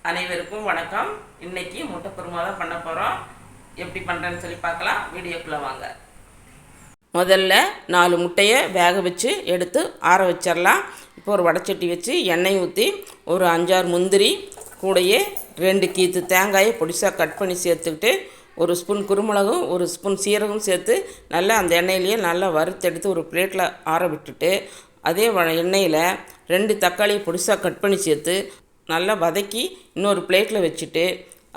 அனைவருக்கும் வணக்கம். இன்னைக்கு முட்டை குருமா தான் பண்ண போகிறோம். எப்படி பண்ணுறேன்னு சொல்லி பார்க்கலாம். வீடியோக்குள்ளே வாங்க. முதல்ல 4 முட்டையை வேக வச்சு எடுத்து ஆற வச்சிடலாம். இப்போ ஒரு வடைச்சட்டி வச்சு எண்ணெய் ஊற்றி ஒரு 5-6 முந்திரி கூடையே 2 கீத்து தேங்காயை பொடிசாக கட் பண்ணி சேர்த்துக்கிட்டு ஒரு ஸ்பூன் குருமிளகும் ஒரு ஸ்பூன் சீரகம் சேர்த்து நல்லா அந்த எண்ணெயிலேயே நல்லா வறுத்தெடுத்து ஒரு பிளேட்டில் ஆற விட்டுட்டு அதே எண்ணெயில் 2 தக்காளியை பொடிசாக கட் பண்ணி சேர்த்து நல்லா வதக்கி இன்னொரு பிளேட்டில் வச்சுட்டு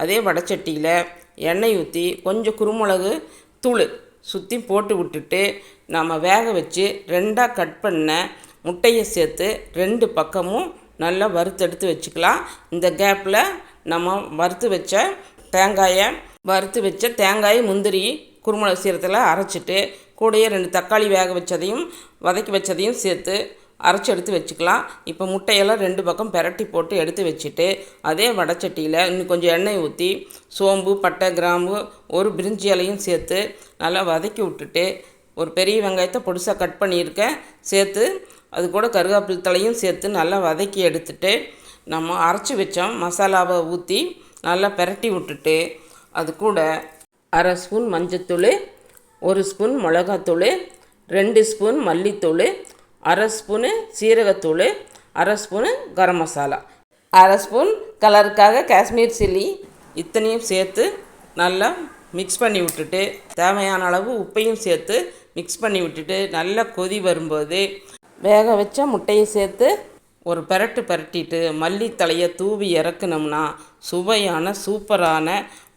அதே வடைச்சட்டியில் எண்ணெய் ஊற்றி கொஞ்சம் குருமிளகு தூள் சுற்றி போட்டு விட்டுட்டு நம்ம வேக வச்சு 2ஆக கட் பண்ண முட்டையை சேர்த்து 2 பக்கமும் நல்லா வறுத்தெடுத்து வச்சுக்கலாம். இந்த கேப்பில் நம்ம வறுத்து வச்ச தேங்காய் முந்திரி குருமிளகு சீரகத்தில் அரைச்சிட்டு கூடயே 2 தக்காளி வேக வச்சதையும் வதக்கி வச்சதையும் சேர்த்து அரைச்சி எடுத்து வச்சுக்கலாம். இப்போ முட்டையெல்லாம் 2 பக்கம் பெரட்டி போட்டு எடுத்து வச்சுட்டு அதே வடைச்சட்டியில் இன்னும் கொஞ்சம் எண்ணெய் ஊற்றி சோம்பு பட்டை கிராம்பு ஒரு பிரிஞ்சி இலையும் சேர்த்து நல்லா வதக்கி விட்டுட்டு ஒரு பெரிய வெங்காயத்தை பொடிசாக கட் பண்ணியிருக்கேன் சேர்த்து அது கூட கருவேப்பிலை தலையும் சேர்த்து நல்லா வதக்கி எடுத்துட்டு நம்ம அரைச்சி வச்சோம் மசாலாவை ஊற்றி நல்லா பெரட்டி விட்டுட்டு அது கூட 1/2 ஸ்பூன் மஞ்சத்தூள் 1 ஸ்பூன் மிளகாத்தூள் 2 ஸ்பூன் மல்லித்தூள் 1/2 ஸ்பூனு சீரகத்தூள் 1/2 ஸ்பூனு கரம் மசாலா 1/2 ஸ்பூன் கலருக்காக காஷ்மீர் சில்லி இத்தனையும் சேர்த்து நல்லா மிக்ஸ் பண்ணி விட்டுட்டு தேவையான அளவு உப்பையும் சேர்த்து மிக்ஸ் பண்ணி விட்டுட்டு நல்லா கொதி வரும்போது வேக வச்ச முட்டையை சேர்த்து ஒரு பெரட்டிட்டு மல்லித்தலையை தூவி இறக்குனோம்னா சுவையான சூப்பரான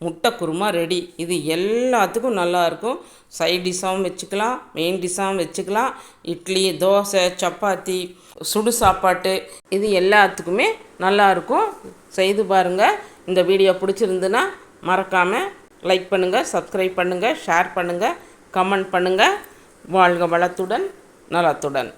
முட்டை குருமா ரெடி. இது எல்லாத்துக்கும் நல்லாயிருக்கும். சைட் டிஷ்ஷாகவும் வச்சுக்கலாம், மெயின் டிஷ்ஷாகவும் வச்சுக்கலாம். இட்லி, தோசை, சப்பாத்தி, சுடு சாப்பாட்டு இது எல்லாத்துக்குமே நல்லாயிருக்கும். செய்து பாருங்கள். இந்த வீடியோ பிடிச்சிருந்துன்னா மறக்காமல் லைக் பண்ணுங்கள், சப்ஸ்கிரைப் பண்ணுங்கள், ஷேர் பண்ணுங்கள், கமெண்ட் பண்ணுங்கள். வாழ்க வளத்துடன் நலத்துடன்.